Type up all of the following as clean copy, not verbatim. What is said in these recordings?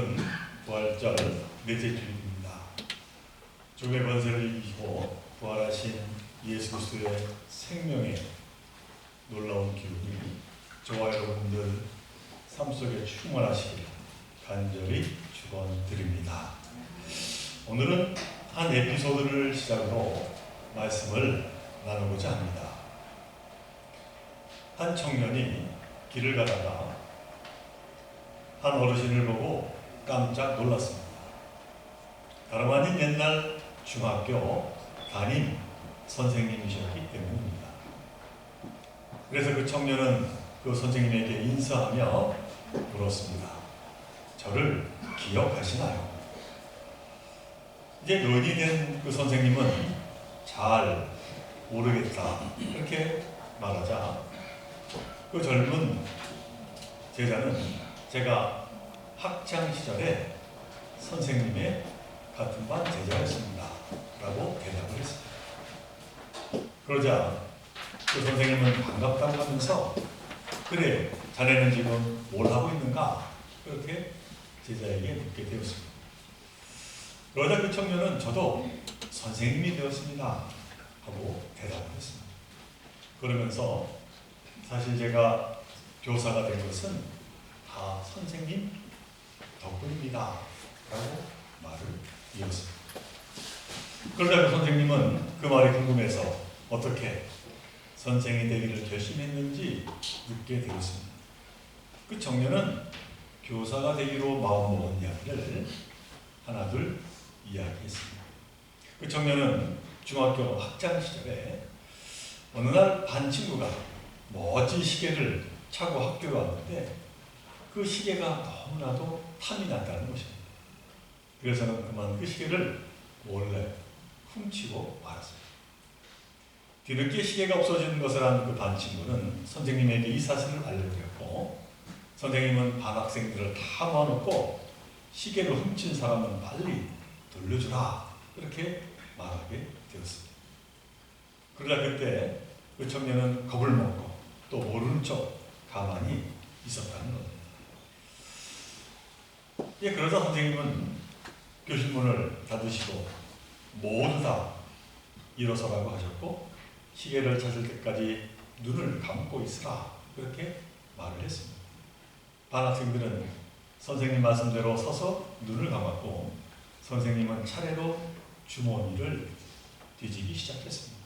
오늘은 부활절 넷째 주일입니다. 죽음의 권세를 이기고 부활하신 예수 그리스도의 생명의 놀라운 기운이 저와 여러분들 삶 속에 충만하시길 간절히 축원드립니다. 오늘은 한 에피소드를 시작으로 말씀을 나누고자 합니다. 한 청년이 길을 가다가 한 어르신을 보고 깜짝 놀랐습니다. 다름 아닌 옛날 중학교 담임 선생님이셨기 때문입니다. 그래서 그 청년은 그 선생님에게 인사하며 물었습니다. 저를 기억하시나요? 이제 노인이 된 그 선생님은 잘 모르겠다 그렇게 말하자 그 젊은 제자는 제가 학창 시절에 선생님의 같은 반 제자였습니다 라고 대답을 했습니다. 그러자 그 선생님은 반갑다고 하면서 그래 자네는 지금 뭘 하고 있는가 그렇게 제자에게 묻게 되었습니다. 그러자 그 청년은 저도 선생님이 되었습니다 하고 대답을 했습니다. 그러면서 사실 제가 교사가 된 것은 다 선생님 덕분입니다 라고 말을 이었습니다. 그러자 그 선생님은 그 말이 궁금해서 어떻게 선생이 되기를 결심했는지 묻게 되었습니다. 그 청년은 교사가 되기로 마음먹은 이야기를 하나둘 이야기했습니다. 그 청년은 중학교 학창 시절에 어느 날 반 친구가 멋진 시계를 차고 학교에 왔는데 그 시계가 너무나도 탐이 났다는 것입니다. 그래서는 그만 그 시계를 몰래 훔치고 말았습니다. 뒤늦게 시계가 없어지는 것을 안 그 반 친구는 선생님에게 이 사실을 알려드렸고 선생님은 반 학생들을 다 모아놓고 시계를 훔친 사람은 빨리 돌려주라 이렇게 말하게 되었습니다. 그러자 그때 그 청년은 겁을 먹고 또 모르는 척 가만히 있었다는 겁니다. 예, 그러자 선생님은 교실문을 닫으시고 모두 다 일어서라고 하셨고 시계를 찾을 때까지 눈을 감고 있으라 그렇게 말을 했습니다. 반 학생들은 선생님 말씀대로 서서 눈을 감았고 선생님은 차례로 주머니를 뒤지기 시작했습니다.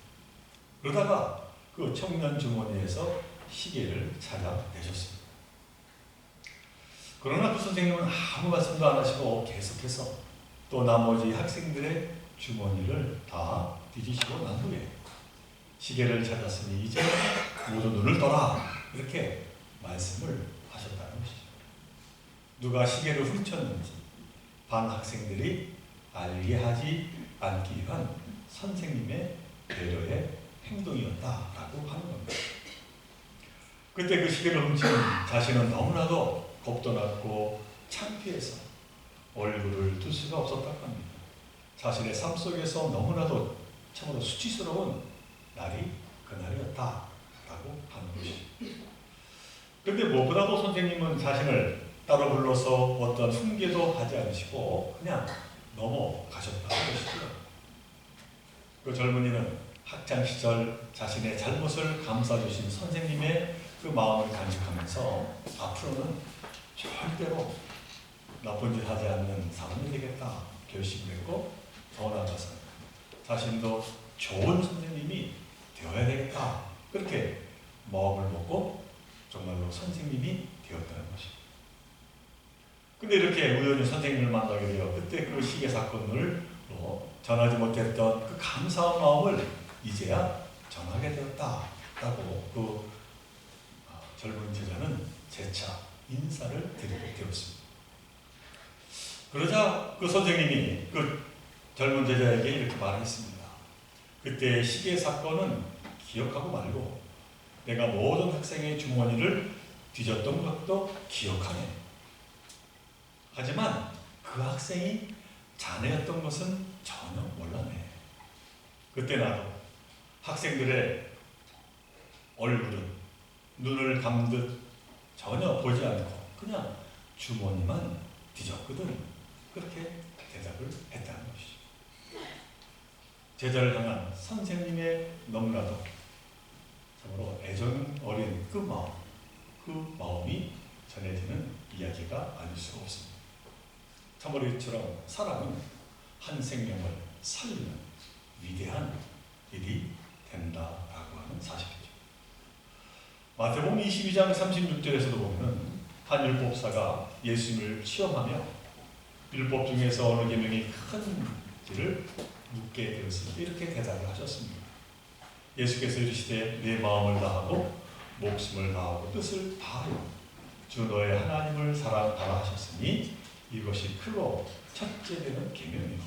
그러다가 그 청년 주머니에서 시계를 찾아내셨습니다. 그러나 그 선생님은 아무 말씀도 안 하시고 계속해서 또 나머지 학생들의 주머니를 다 뒤지시고 난 후에 시계를 찾았으니 이제 모두 눈을 떠라 이렇게 말씀을 하셨다는 것이죠. 누가 시계를 훔쳤는지 반 학생들이 알게 하지 않기 위한 선생님의 배려의 행동이었다라고 하는 겁니다. 그때 그 시계를 훔친 자신은 너무나도 겁도 났고 창피해서 얼굴을 들 수가 없었다고 합니다. 자신의 삶 속에서 너무나도 참으로 수치스러운 날이 그날이었다라고 하는 것이죠. 그런데 무엇보다도 선생님은 자신을 따로 불러서 어떤 훈계도 하지 않으시고 그냥 넘어가셨다는 것이죠. 그 젊은이는 학창시절 자신의 잘못을 감싸주신 선생님의 그 마음을 간직하면서 앞으로는 절대로 나쁜 짓 하지 않는 사람이 되겠다 결심을 했고 더 나아가서 자신도 좋은 선생님이 되어야 되겠다 그렇게 마음을 먹고 정말로 선생님이 되었다는 것입니다. 근데 이렇게 우연히 선생님을 만나게 되어 그때 그 시계 사건을 전하지 못했던 그 감사한 마음을 이제야 전하게 되었다라고 그 젊은 제자는 재차 인사를 드리게 되었습니다. 그러자 그 선생님이 그 젊은 제자에게 이렇게 말했습니다. 그때 시계 사건은 기억하고 말고 내가 모든 학생의 주머니를 뒤졌던 것도 기억하네. 하지만 그 학생이 자네였던 것은 전혀 몰라네. 그때 나도 학생들의 얼굴은 눈을 감듯 전혀 보지 않고 그냥 주머니만 뒤졌거든. 그렇게 대답을 했다는 것이죠. 제자를 향한 선생님의 너무나도 참으로 애정 어린 그 마음이 전해지는 이야기가 아닐 수가 없습니다. 참으로 이처럼 사람은 한 생명을 살리는 위대한 일이 된다라고 하는 사실이죠. 마태복음 22장 36절에서도 보면 한 율법사가 예수님을 시험하며 율법 중에서 어느 계명이 큰지를 묻게 되었을 때 이렇게 대답을 하셨습니다. 예수께서 이르시되 내 마음을 다하고 목숨을 다하고 뜻을 다하여 주 너의 하나님을 사랑하라 하셨으니 이것이 크고 첫째 되는 계명이요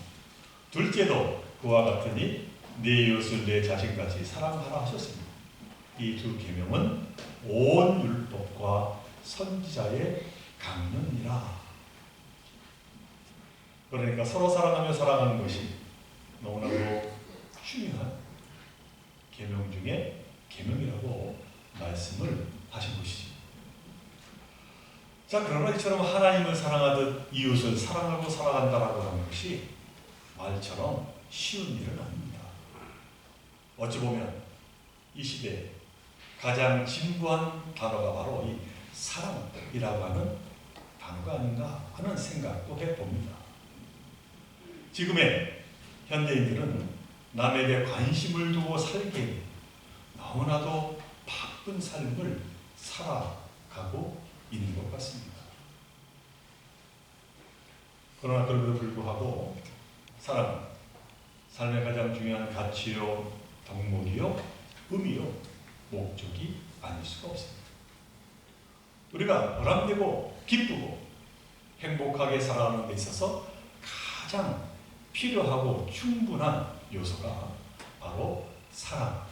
둘째도 그와 같으니 네 이웃을 내 자신같이 사랑하라 하셨습니다. 이 두 계명은 온 율법과 선지자의 강론이라. 그러니까 서로 사랑하며 살아가는 것이 너무나도 중요한 계명 중에 계명이라고 말씀을 하신 것이죠. 자, 그러나 이처럼 하나님을 사랑하듯 이웃을 사랑하고 살아간다라고 하는 것이 말처럼 쉬운 일은 아닙니다. 어찌 보면 이 시대에 가장 진부한 단어가 바로 이 사랑이라고 하는 단어가 아닌가 하는 생각도 해봅니다. 지금의 현대인들은 남에게 관심을 두고 살기에 너무나도 바쁜 삶을 살아가고 있는 것 같습니다. 그러나 그럼에도 불구하고 사랑은 삶의 가장 중요한 가치요, 덕목이요, 의미요, 목적이 아닐 수가 없습니다. 우리가 보람되고 기쁘고 행복하게 살아가는 데 있어서 가장 필요하고 충분한 요소가 바로 사랑,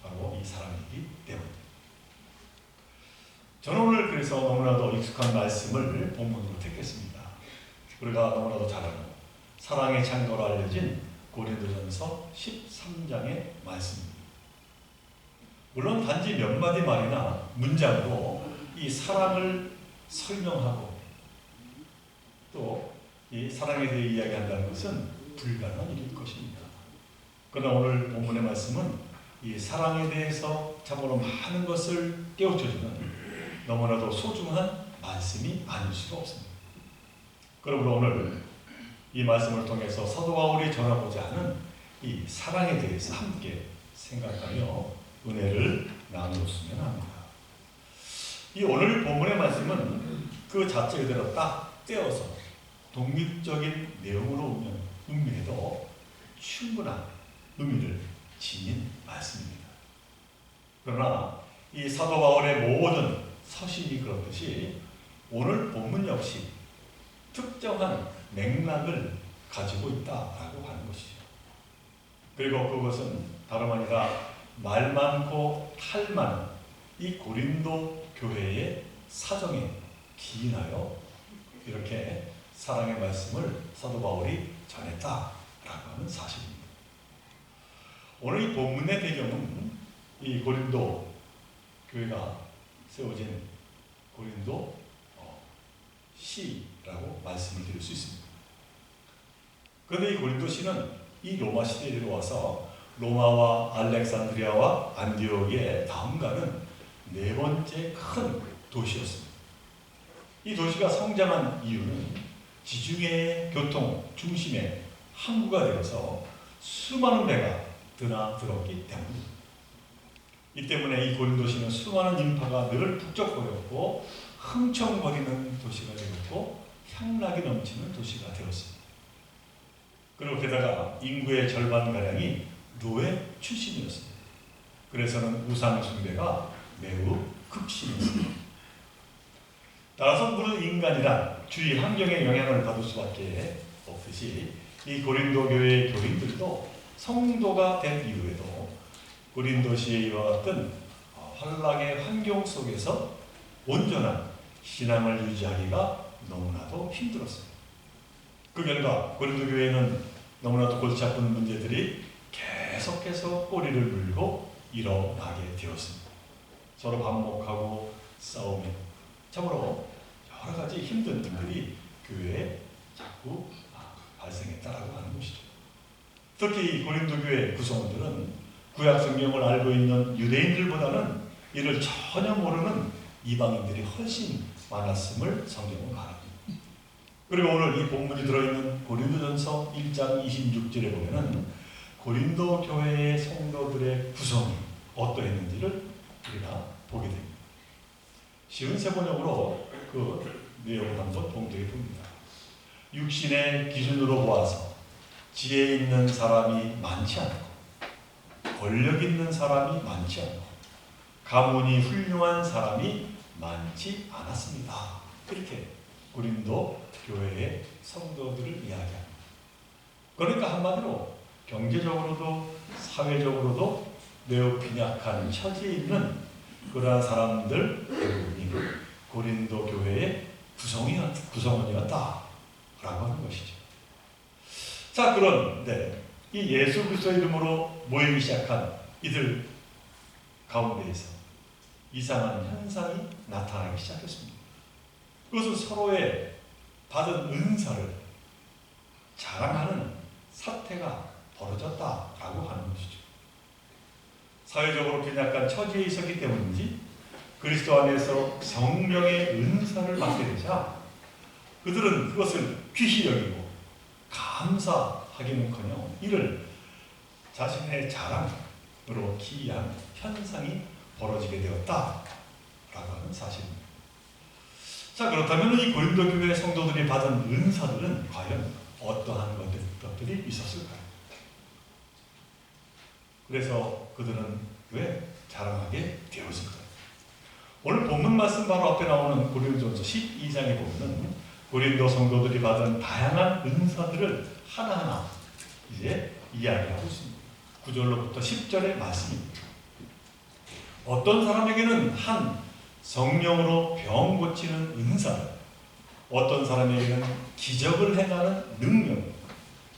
바로 이 사랑이기 때문입니다. 저는 오늘 그래서 너무나도 익숙한 말씀을 본문으로 택했습니다. 우리가 너무나도 잘 아는 사랑의 창고로 알려진 고린도전서 13장의 말씀입니다. 물론 단지 몇 마디 말이나 문장으로 이 사랑을 설명하고 또 이 사랑에 대해 이야기한다는 것은 불가능한 일일 것입니다. 그러나 오늘 본문의 말씀은 이 사랑에 대해서 참으로 많은 것을 깨우쳐주는 너무나도 소중한 말씀이 아닐 수가 없습니다. 그러므로 오늘 이 말씀을 통해서 사도 바울이 전하고자 하는 이 사랑에 대해서 함께 생각하며 은혜를 나누었으면 합니다. 이 오늘 본문의 말씀은 그 자체 그대로 딱 떼어서 독립적인 내용으로 음미해도 충분한 의미를 지닌 말씀입니다. 그러나 이 사도 바울의 모든 서신이 그렇듯이 오늘 본문 역시 특정한 맥락을 가지고 있다라고 하는 것이죠. 그리고 그것은 다름 아니라 말 많고 탈 많은 이 고린도 교회의 사정에 기인하여 이렇게 사랑의 말씀을 사도 바울이 전했다라고 하는 사실입니다. 오늘 이 본문의 배경은 이 고린도 교회가 세워진 고린도 시라고 말씀을 드릴 수 있습니다. 그런데 이 고린도 시는 이 로마 시대에 들어와서 로마와 알렉산드리아와 안디옥의 다음가는 네 번째 큰 도시였습니다. 이 도시가 성장한 이유는 지중해 교통 중심의 항구가 되어서 수많은 배가 드나들었기 때문입니다. 이 때문에 이 고린도시는 수많은 인파가 늘 북적거렸고 흥청거리는 도시가 되었고 향락이 넘치는 도시가 되었습니다. 그리고 게다가 인구의 절반가량이 노예 출신이었습니다. 그래서는 우상 숭배가 매우 극심했습니다. 따라서 모든 인간이란 주위 환경의 영향을 받을 수밖에 없듯이 이 고린도 교회의 교인들도 성도가 된 이후에도 고린도시의 이와 같은 환락의 환경 속에서 온전한 신앙을 유지하기가 너무나도 힘들었습니다. 그 결과 고린도 교회는 너무나도 골치 아픈 문제들이 계속해서 꼬리를 물고 일어나게 되었습니다. 서로 반목하고 싸우며 참으로 여러 가지 힘든 일들이 교회에 자꾸 발생했다라고 하는 것이죠. 특히 고린도 교회 구성원들은 구약 성경을 알고 있는 유대인들보다는 이를 전혀 모르는 이방인들이 훨씬 많았음을 성경은 말합니다. 그리고 오늘 이 본문이 들어있는 고린도전서 1장 26절에 보면은 고린도 교회의 성도들의 구성이 어떠했는지를 우리가 보게 됩니다. 쉬운 세번역으로 그 내용을 한번 봉독해 봅니다. 육신의 기준으로 보아서 지혜 있는 사람이 많지 않고 권력 있는 사람이 많지 않고 가문이 훌륭한 사람이 많지 않았습니다. 이렇게 고린도 교회의 성도들을 이야기합니다. 그러니까 한마디로 경제적으로도 사회적으로도 매우 빈약한 처지에 있는 그러한 사람들 대부분이 고린도 교회의 구성원이었다라고 하는 것이죠. 자, 그런데 이 예수 그리스도 이름으로 모이기 시작한 이들 가운데에서 이상한 현상이 나타나기 시작했습니다. 그것은 서로의 받은 은사를 자랑하는 사태가 벌어졌다라고 하는 것이죠. 사회적으로 빈약한 처지에 있었기 때문인지 그리스도 안에서 성령의 은사를 받게 되자 그들은 그것을 귀히 여기고 감사하기는커녕 이를 자신의 자랑으로 기이한 현상이 벌어지게 되었다라고 하는 사실입니다. 자, 그렇다면 이 고린도 교회 성도들이 받은 은사들은 과연 어떠한 것들이 있었을까요? 그래서 그들은 왜 자랑하게 되었을까요? 오늘 본문 말씀 바로 앞에 나오는 고린도전서 12장에 보면 고린도 성도들이 받은 다양한 은사들을 하나하나 이제 이야기하고 있습니다. 9절로부터 10절의 말씀입니다. 어떤 사람에게는 한 성령으로 병 고치는 은사를, 어떤 사람에게는 기적을 행하는 능력,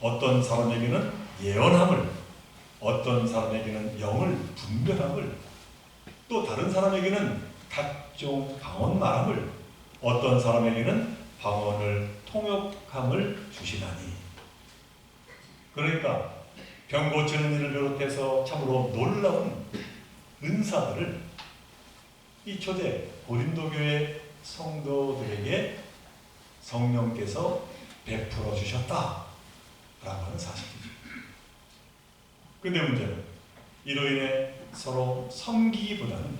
어떤 사람에게는 예언함을, 어떤 사람에게는 영을 분별함을, 또 다른 사람에게는 각종 방언 말함을, 어떤 사람에게는 방언을 통역함을 주시다니. 그러니까 병 고치는 일을 비롯해서 참으로 놀라운 은사들을 이 초대 고린도 교회 성도들에게 성령께서 베풀어 주셨다라고 하는 사실이죠. 근데 문제는 이로 인해 서로 섬기기보다는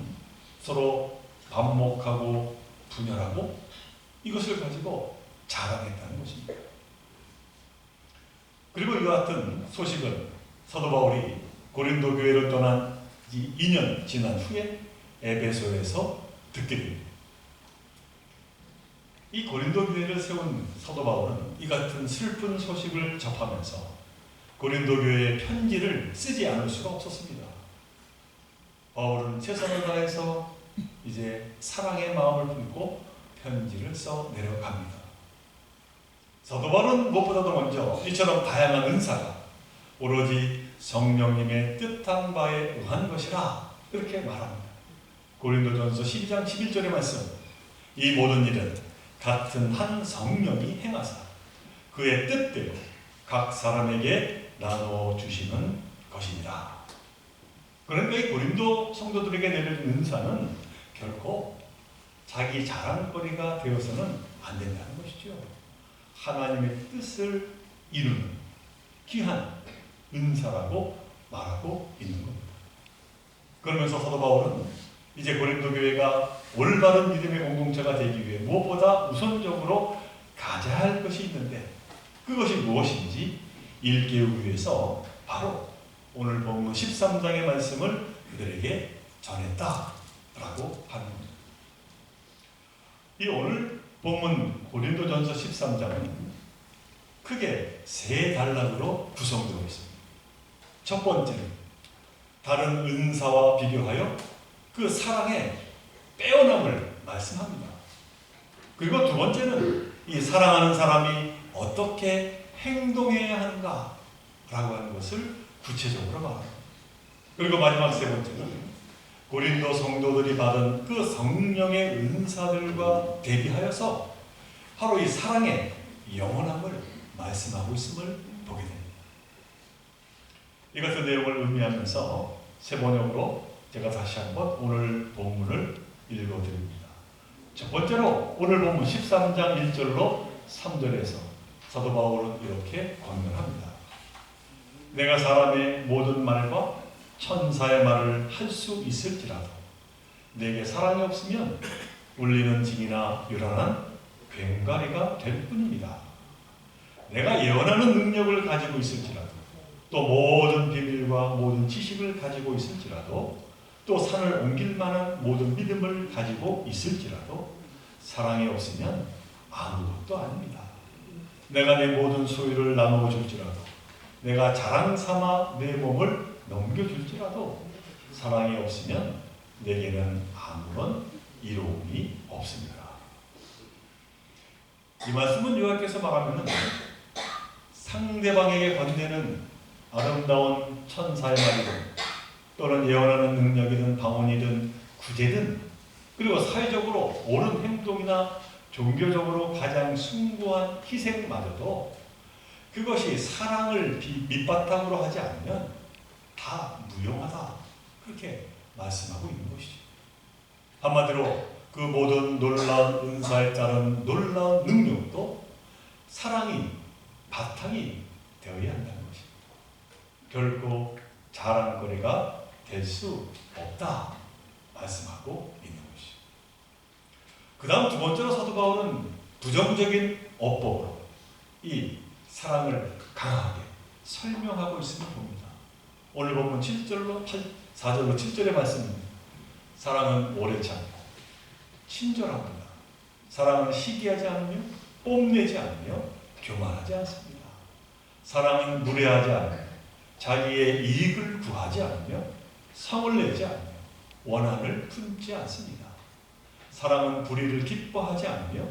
서로 반목하고 분열하고 이것을 가지고 자랑했다는 것입니다. 그리고 이와 같은 소식을 사도 바울이 고린도 교회를 떠난 2년 지난 후에 에베소에서 듣게 됩니다. 이 고린도 교회를 세운 사도 바울은 이 같은 슬픈 소식을 접하면서 고린도 교회의 편지를 쓰지 않을 수가 없었습니다. 바울은 최선을 다해서 이제 사랑의 마음을 품고 편지를 써 내려갑니다. 사도 바울은 무엇보다도 먼저 이처럼 다양한 은사가 오로지 성령님의 뜻한 바에 의한 것이라 이렇게 말합니다. 고린도전서 12장 11절의 말씀, 이 모든 일은 같은 한 성령이 행하사 그의 뜻대로 각 사람에게 나눠 주시는 것이니라. 그러니까 이 고린도 성도들에게 내려진 은사는 결코 자기 자랑거리가 되어서는 안 된다는 것이죠. 하나님의 뜻을 이루는 귀한 은사라고 말하고 있는 겁니다. 그러면서 사도 바울은 이제 고린도 교회가 올바른 믿음의 공동체가 되기 위해 무엇보다 우선적으로 가져야 할 것이 있는데 그것이 무엇인지 일깨우기 위해서 바로 오늘 본문 13장의 말씀을 그들에게 전했다라고 하는 겁니다. 이 오늘 본문 고린도전서 13장은 크게 세 단락으로 구성되어 있습니다. 첫 번째는 다른 은사와 비교하여 그 사랑의 빼어남을 말씀합니다. 그리고 두 번째는 이 사랑하는 사람이 어떻게 행동해야 하는가 라고 하는 것을 구체적으로 말합니다. 그리고 마지막 세 번째는 고린도 성도들이 받은 그 성령의 은사들과 대비하여서 바로 이 사랑의 영원함을 말씀하고 있음을 보게 됩니다. 이 같은 내용을 의미하면서 세 번역으로 제가 다시 한번 오늘 본문을 읽어드립니다. 첫 번째로 오늘 본문 13장 1절로 3절에서 사도 바울은 이렇게 권면합니다. 내가 사람의 모든 말과 천사의 말을 할 수 있을지라도 내게 사랑이 없으면 울리는 징이나 요란한 괭가리가 될 뿐입니다. 내가 예언하는 능력을 가지고 있을지라도 또 모든 비밀과 모든 지식을 가지고 있을지라도 또 산을 옮길 만한 모든 믿음을 가지고 있을지라도 사랑이 없으면 아무것도 아닙니다. 내가 내 모든 소유를 나누어 줄지라도 내가 자랑 삼아 내 몸을 넘겨줄지라도 사랑이 없으면 내게는 아무런 이로움이 없습니다. 이 말씀은 요한께서 말하면 상대방에게 건네는 아름다운 천사의 말이든 또는 예언하는 능력이든 방언이든 구제든 그리고 사회적으로 옳은 행동이나 종교적으로 가장 숭고한 희생마저도 그것이 사랑을 밑바탕으로 하지 않으면 다 무용하다 그렇게 말씀하고 있는 것이죠. 한마디로 그 모든 놀라운 은사에 따른 놀라운 능력도 사랑이 바탕이 되어야 한다는 것입니다. 결코 자랑거리가 될 수 없다 말씀하고 있는 것이죠. 그 다음 두 번째로 사도 바울은 부정적인 어법으로 이 사랑을 강하게 설명하고 있음을 봅니다. 오늘 보면 4절로 7절의 말씀입니다. 사랑은 오래 참고 친절합니다. 사랑은 시기하지 않으며 뽐내지 않으며 교만하지 않습니다. 사랑은 무례하지 않으며 자기의 이익을 구하지 않으며 성을 내지 않으며 원한을 품지 않습니다. 사랑은 불의를 기뻐하지 않으며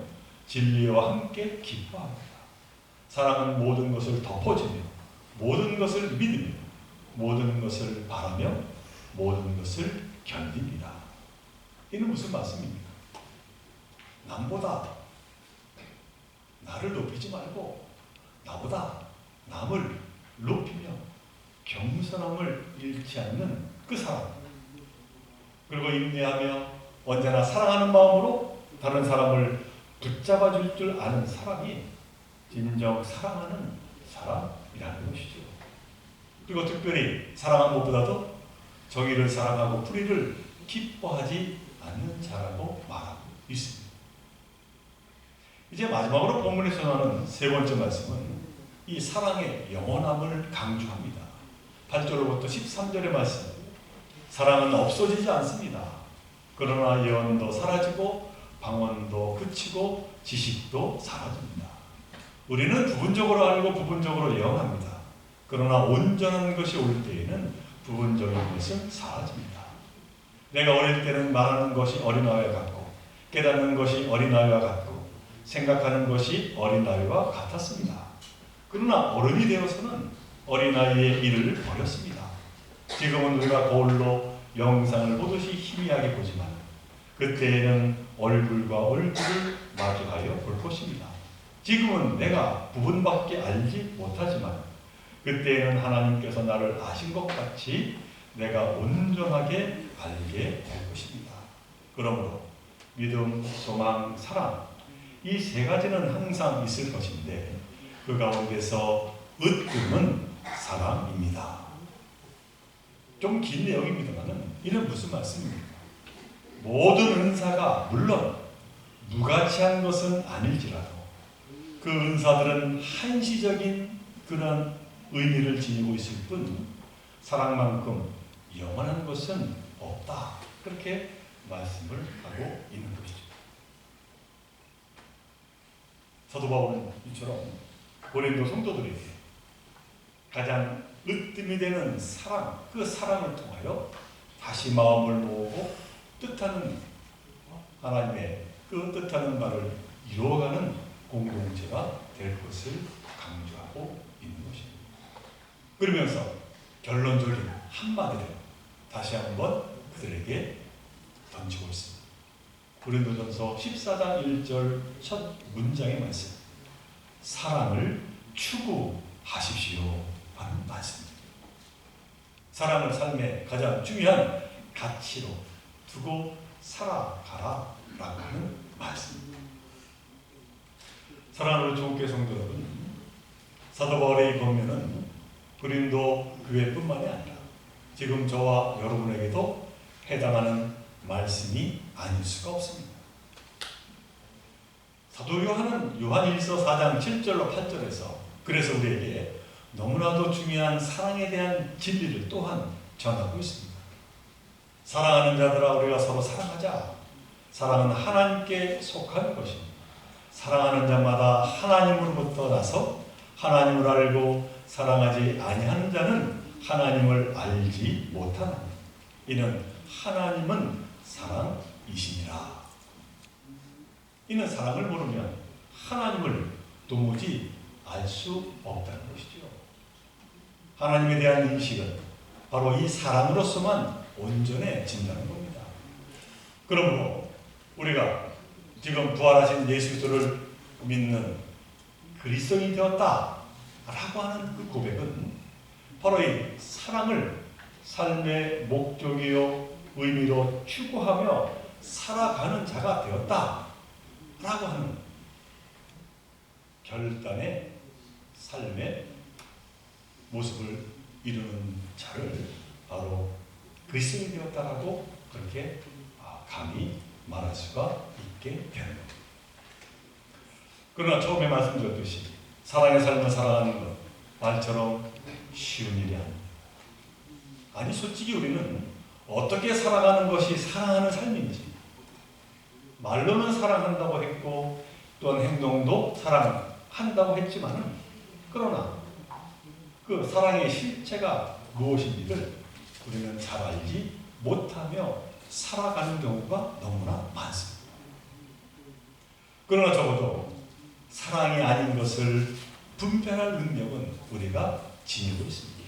진리와 함께 기뻐합니다. 사랑은 모든 것을 덮어주며 모든 것을 믿으며 모든 것을 바라며 모든 것을 견딥니다. 이는 무슨 말씀입니까? 남보다 나를 높이지 말고 나보다 남을 높이며 겸손함을 잃지 않는 그 사람, 그리고 인내하며 언제나 사랑하는 마음으로 다른 사람을 붙잡아 줄 아는 사람이 진정 사랑하는 사람이라는 것이죠. 그리고 특별히 사랑한 것보다도 정의를 사랑하고 불의를 기뻐하지 않는 자라고 말하고 있습니다. 이제 마지막으로 본문에서 나오는 세 번째 말씀은 이 사랑의 영원함을 강조합니다. 8절로부터 13절의 말씀. 사랑은 없어지지 않습니다. 그러나 예언도 사라지고 방언도 그치고 지식도 사라집니다. 우리는 부분적으로 알고 부분적으로 예언합니다. 그러나 온전한 것이 올 때에는 부분적인 것은 사라집니다. 내가 어릴 때는 말하는 것이 어린아이와 같고 깨닫는 것이 어린아이와 같고 생각하는 것이 어린아이와 같았습니다. 그러나 어른이 되어서는 어린아이의 일을 버렸습니다. 지금은 우리가 거울로 영상을 보듯이 희미하게 보지만 그때에는 얼굴과 얼굴을 마주하여 볼 것입니다. 지금은 내가 부분밖에 알지 못하지만 그때에는 하나님께서 나를 아신 것 같이 내가 온전하게 알게 될 것입니다. 그러므로 믿음, 소망, 사랑 이 세 가지는 항상 있을 것인데 그 가운데서 으뜸은 사랑입니다. 좀 긴 내용입니다만 이는 무슨 말씀입니까? 모든 은사가 물론 무가치한 것은 아닐지라도 그 은사들은 한시적인 그런 의미를 지니고 있을 뿐 사랑만큼 영원한 것은 없다. 그렇게 말씀을 하고 있는 것이죠. 사도 바울은 이처럼 고린도 성도들에게 가장 으뜸이 되는 사랑, 그 사랑을 통하여 다시 마음을 모으고 뜻하는 하나님의 그 뜻하는 바를 이루어가는 공동체가 될 것을 강조하고 있는 것입니다. 그러면서 결론적인 한마디를 다시 한번 그들에게 던지고 있습니다. 고린도전서 14장 1절 첫 문장의 말씀. 사랑을 추구하십시오 하는 말씀입니다. 사랑을 삶의 가장 중요한 가치로 두고 살아가라 라고 하는 말씀입니다. 사랑하는 주께 성도 여러분, 사도 바울의 이 권면은 고린도 교회뿐만이 아니라 지금 저와 여러분에게도 해당하는 말씀이 아닐 수가 없습니다. 사도 요한은 요한일서 4장 7절로 8절에서 그래서 우리에게 너무나도 중요한 사랑에 대한 진리를 또한 전하고 있습니다. 사랑하는 자들아 우리가 서로 사랑하자. 사랑은 하나님께 속한 것입니다. 사랑하는 자마다 하나님으로부터 나서 하나님을 알고 사랑하지 아니하는 자는 하나님을 알지 못하나니 이는 하나님은 사랑이시니라. 이는 사랑을 모르면 하나님을 도무지 알 수 없다는 것이죠. 하나님에 대한 인식은 바로 이 사랑으로서만 온전해진다는 겁니다. 그러므로 우리가 지금 부활하신 예수 그리스도를 믿는 그리스도인이 되었다라고 하는 그 고백은 바로 이 사랑을 삶의 목적이요 의미로 추구하며 살아가는 자가 되었다라고 하는 결단의 삶의 모습을 이루는 자를 바로 그리스도인이 되었다라고 그렇게 감히 말할 수가 있게 되는 겁니다. 그러나 처음에 말씀드렸듯이 사랑의 삶을 살아가는 것 말처럼 쉬운 일이 아닙니다. 아니 솔직히 우리는 어떻게 살아가는 것이 사랑하는 삶인지 말로는 사랑한다고 했고 또한 행동도 사랑한다고 했지만은 그러나 그 사랑의 실체가 무엇인지를 우리는 잘 알지 못하며 살아가는 경우가 너무나 많습니다. 그러나 적어도 사랑이 아닌 것을 분별할 능력은 우리가 지니고 있습니다.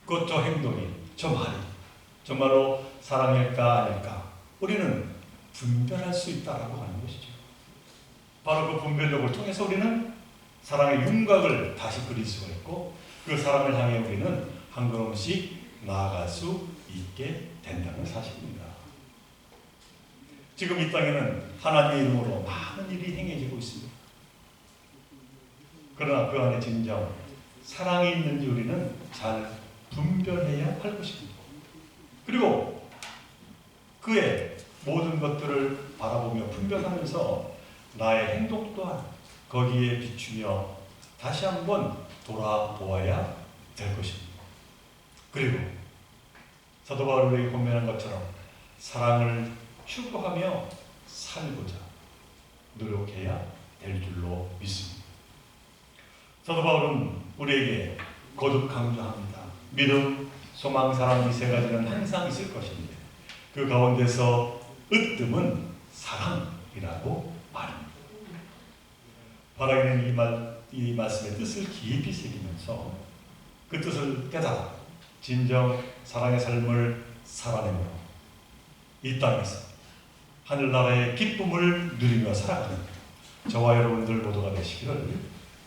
그 저 행동이, 저 말이 정말로 사랑일까 아닐까 우리는 분별할 수 있다라고 하는 것이죠. 바로 그 분별력을 통해서 우리는 사랑의 윤곽을 다시 그릴 수가 있고 그 사랑을 향해 우리는 한 걸음씩 나아갈 수 있게 된다는 사실입니다. 지금 이 땅에는 하나님의 이름으로 많은 일이 행해지고 있습니다. 그러나 그 안에 진정 사랑이 있는지 우리는 잘 분별해야 할 것입니다. 그리고 그의 모든 것들을 바라보며 분별하면서 나의 행동 또한 거기에 비추며 다시 한번 돌아보아야 될 것입니다. 그리고 사도 바울이 권면한 것처럼 사랑을 추구하며 살고자 노력해야 될 줄로 믿습니다. 사도 바울은 우리에게 거듭 강조합니다. 믿음, 소망, 사랑 이 세 가지는 항상 있을 것인데 그 가운데서 으뜸은 사랑이라고 말합니다. 바라기는 이 말씀의 뜻을 깊이 새기면서 그 뜻을 깨달아 진정 사랑의 삶을 살아내므로 이 땅에서 하늘나라의 기쁨을 누리며 살아가는 저와 여러분들 모두가 되시기를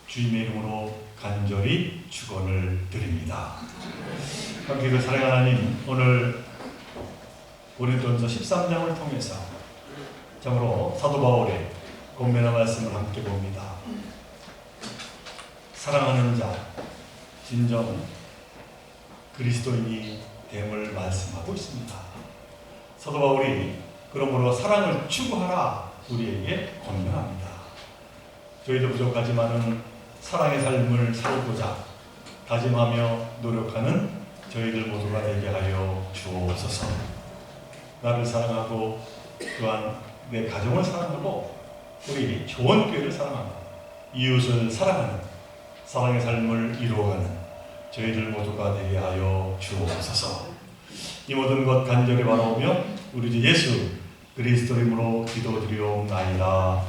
주님의 이름으로 간절히 축원을 드립니다. 함께 그 사랑하는 하나님, 오늘 고린도전서 13장을 통해서 참으로 사도 바울의 권면의 말씀을 함께 봅니다. 사랑하는 자, 진정 그리스도인이 됨을 말씀하고 있습니다. 사도 바울이 그러므로 사랑을 추구하라 우리에게 권면합니다. 저희도 부족하지만은 사랑의 삶을 살고자 다짐하며 노력하는 저희들 모두가 되게 하여 주옵소서. 나를 사랑하고 또한 내 가정을 사랑하고 우리 좋은 교회를 사랑하고 이웃을 사랑하는 사랑의 삶을 이루어가는 저희들 모두가 되게 하여 주옵소서. 이 모든 것 간절히 바라오며 우리 주 예수 그리스도 이름으로 기도드리옵나이다.